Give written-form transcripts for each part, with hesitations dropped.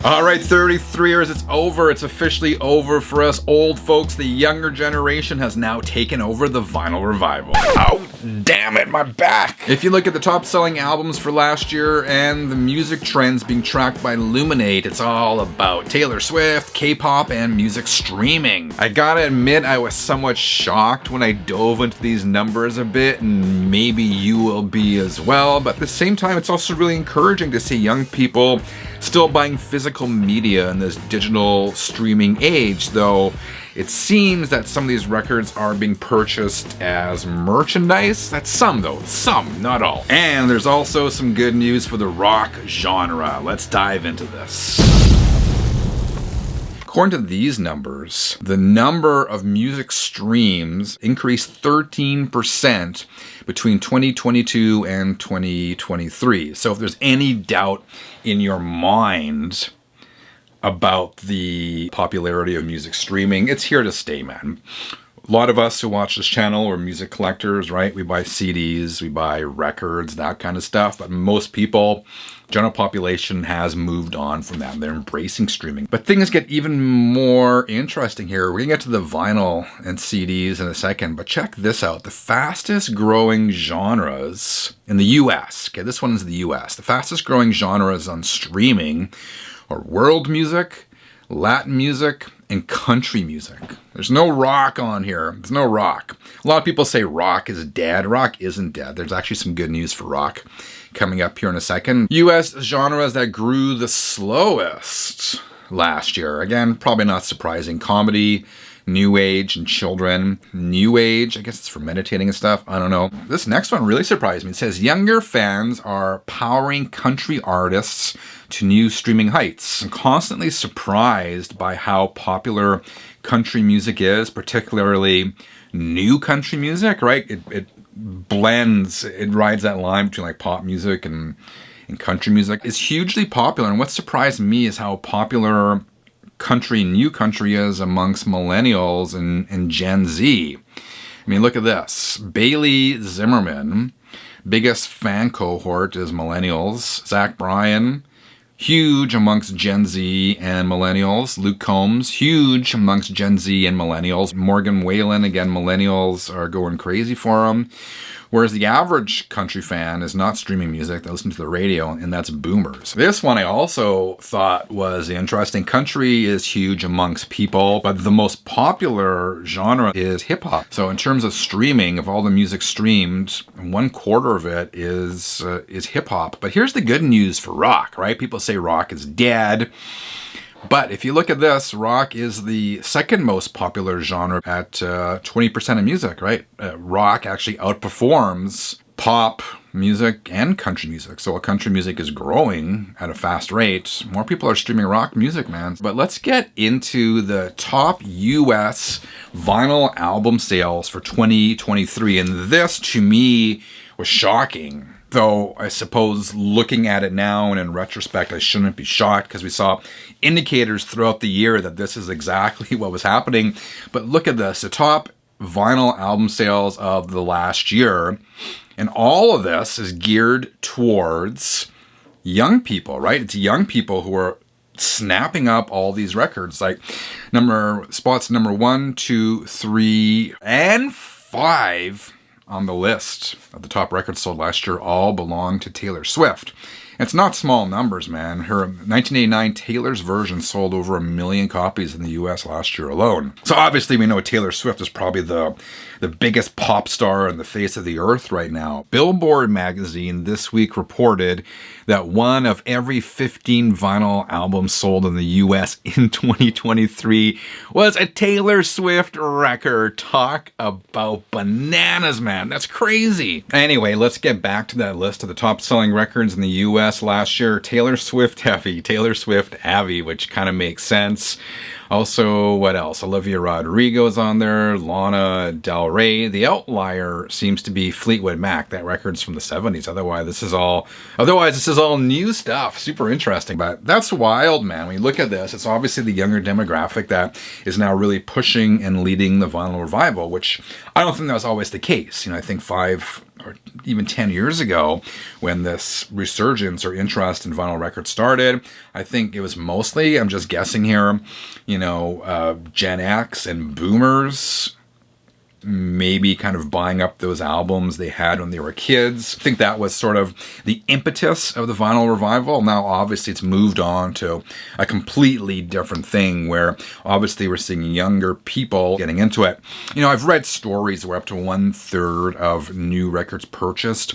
All right, 33ers, it's over. It's officially over for us old folks. The younger generation has now taken over the vinyl revival. Oh, damn it, my back. If you look at the top selling albums for last year and the music trends being tracked by Luminate, it's all about Taylor Swift, K-pop, and music streaming. I gotta admit, I was somewhat shocked when I dove into these numbers a bit, and maybe you will be as well, but at the same time, it's also really encouraging to see young people still buying physical media in this digital streaming age, though it seems that some of these records are being purchased as merchandise. That's some though, some, not all. And there's also some good news for the rock genre. Let's dive into this. According to these numbers, the number of music streams increased 13% between 2022 and 2023. So if there's any doubt in your mind about the popularity of music streaming, it's here to stay, man. A lot of us who watch this channel are music collectors, right? We buy CDs, we buy records, that kind of stuff. But most people, general population, has moved on from that. They're embracing streaming. But things get even more interesting here. We're gonna get to the vinyl and CDs in a second, but check this out. The fastest growing genres in the US, okay, this one is the US. The fastest growing genres on streaming are world music, Latin music, and country music. There's no rock on here. There's no rock. A lot of people say rock is dead. Rock isn't dead. There's actually some good news for rock coming up here in a second. US genres that grew the slowest last year. Again, probably not surprising. Comedy, new age, and children. New age, I guess it's for meditating and stuff. I don't know. This next one really surprised me. It says younger fans are powering country artists to new streaming heights. I'm constantly surprised by how popular country music is, particularly new country music, right? It blends, it rides that line between like pop music and country music. It's hugely popular, and what surprised me is how popular country, new country is amongst millennials and Gen Z. I mean, look at this. Bailey Zimmerman, biggest fan cohort is millennials. Zach Bryan, huge amongst Gen Z and millennials. Luke Combs, huge amongst Gen Z and millennials. Morgan Wallen, again, millennials are going crazy for him. Whereas the average country fan is not streaming music, they listen to the radio, and that's boomers. This one I also thought was interesting. Country is huge amongst people, but the most popular genre is hip hop. So in terms of streaming, of all the music streamed, 1/4 of it is hip hop. But here's the good news for rock, right? People say rock is dead. But if you look at this, rock is the second most popular genre at 20% of music, right? Rock actually outperforms pop music and country music. So while country music is growing at a fast rate, more people are streaming rock music, man. But let's get into the top US vinyl album sales for 2023. And this, to me, was shocking. Though I suppose looking at it now and in retrospect, I shouldn't be shocked because we saw indicators throughout the year that this is exactly what was happening. But look at this, the top vinyl album sales of the last year. And all of this is geared towards young people, right? It's young people who are snapping up all these records. Like spots number 1, 2, 3, and 5 on the list of the top records sold last year all belong to Taylor Swift. It's not small numbers, man. Her 1989 Taylor's version sold over 1 million copies in the US last year alone. So obviously we know Taylor Swift is probably the biggest pop star on the face of the earth right now. Billboard magazine this week reported that 1 of every 15 vinyl albums sold in the US in 2023 was a Taylor Swift record. Talk about bananas, man. That's crazy. Anyway, let's get back to that list of the top selling records in the US last year. Taylor Swift heavy, Taylor Swift heavy, which kind of makes sense. Also, what else? Olivia Rodrigo's on there, Lana Del Rey. The outlier seems to be Fleetwood Mac. That record's from the 70s. Otherwise, this is all new stuff. Super interesting. But that's wild, man. When you look at this, it's obviously the younger demographic that is now really pushing and leading the vinyl revival, which I don't think that was always the case. You know, I think 5 or even 10 years ago when this resurgence or interest in vinyl records started. I think it was mostly, I'm just guessing here, Gen X and boomers maybe kind of buying up those albums they had when they were kids. I think that was sort of the impetus of the vinyl revival. Now, obviously, it's moved on to a completely different thing where obviously we're seeing younger people getting into it. I've read stories where up to 1/3 of new records purchased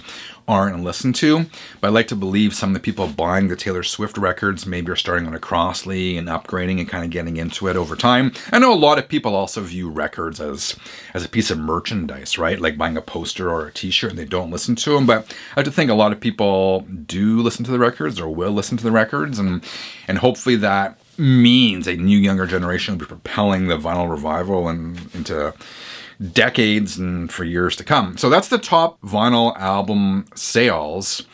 aren't listened to, but I like to believe some of the people buying the Taylor Swift records maybe are starting on a Crossley and upgrading and kind of getting into it over time. I know a lot of people also view records as a piece of merchandise, right? Like buying a poster or a t-shirt and they don't listen to them, but I have to think a lot of people do listen to the records or will listen to the records, and hopefully that means a new younger generation will be propelling the vinyl revival into decades and for years to come. So that's the top vinyl album sales.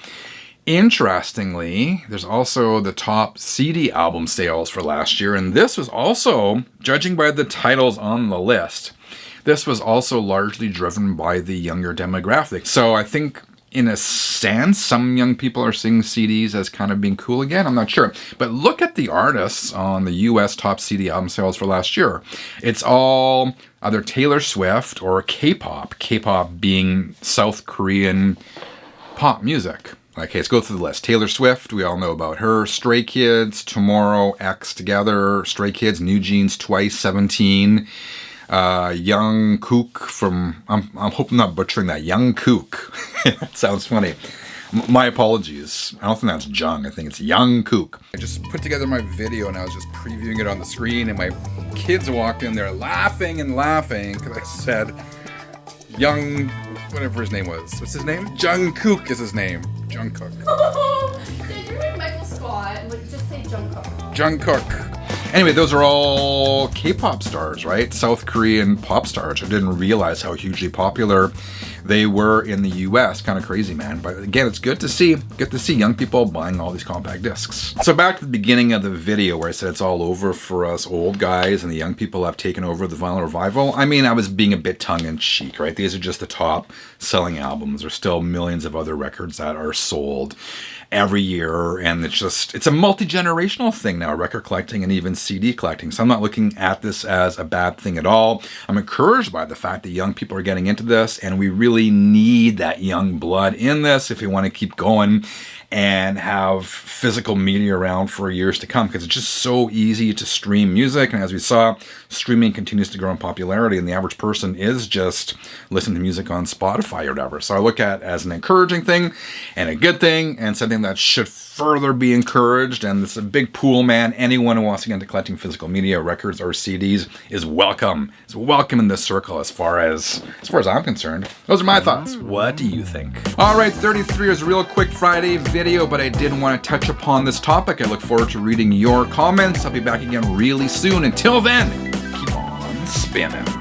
Interestingly, there's also the top CD album sales for last year, and this was also, judging by the titles on the list, this was also largely driven by the younger demographic. So I think in a sense, some young people are seeing CDs as kind of being cool again. I'm not sure. But look at the artists on the US top CD album sales for last year. It's all either Taylor Swift or K-pop. K-pop being South Korean pop music. Okay, let's go through the list. Taylor Swift, we all know about her. Stray Kids, Tomorrow, X Together, Stray Kids, New Jeans, Twice, 17. Young Kook from, I'm hoping I'm not butchering that, Young Kook. That sounds funny. My apologies. I don't think that's Jung. I think it's Young Kook. I just put together my video and I was just previewing it on the screen, and my kids walked in there laughing because I said Young, whatever his name was. What's his name? Jung Kook is his name. Jung Kook. You're like Michael Scott. Just say Jung Kook. Jung Kook. Anyway, those are all K-pop stars, right? South Korean pop stars. I didn't realize how hugely popular they were in the US. Kind of crazy, man. But again, it's good to see young people buying all these compact discs. So back to the beginning of the video where I said it's all over for us old guys and the young people have taken over the vinyl revival. I mean, I was being a bit tongue-in-cheek, right? These are just the top selling albums. There's still millions of other records that are sold every year, and it's a multi-generational thing now, record collecting and even CD collecting. So I'm not looking at this as a bad thing at all. I'm encouraged by the fact that young people are getting into this, and we really need that young blood in this if we want to keep going and have physical media around for years to come, because it's just so easy to stream music. And as we saw, streaming continues to grow in popularity, and the average person is just listening to music on Spotify or whatever. So I look at it as an encouraging thing and a good thing and something that should further be encouraged. And it's a big pool, man. Anyone who wants to get into collecting physical media, records or CDs is welcome. It's welcome in this circle as far as I'm concerned. Those are my thoughts. What do you think? All right, 33 is a real quick Friday video, but I did want to touch upon this topic. I look forward to reading your comments. I'll be back again really soon. Until then, keep on spinning.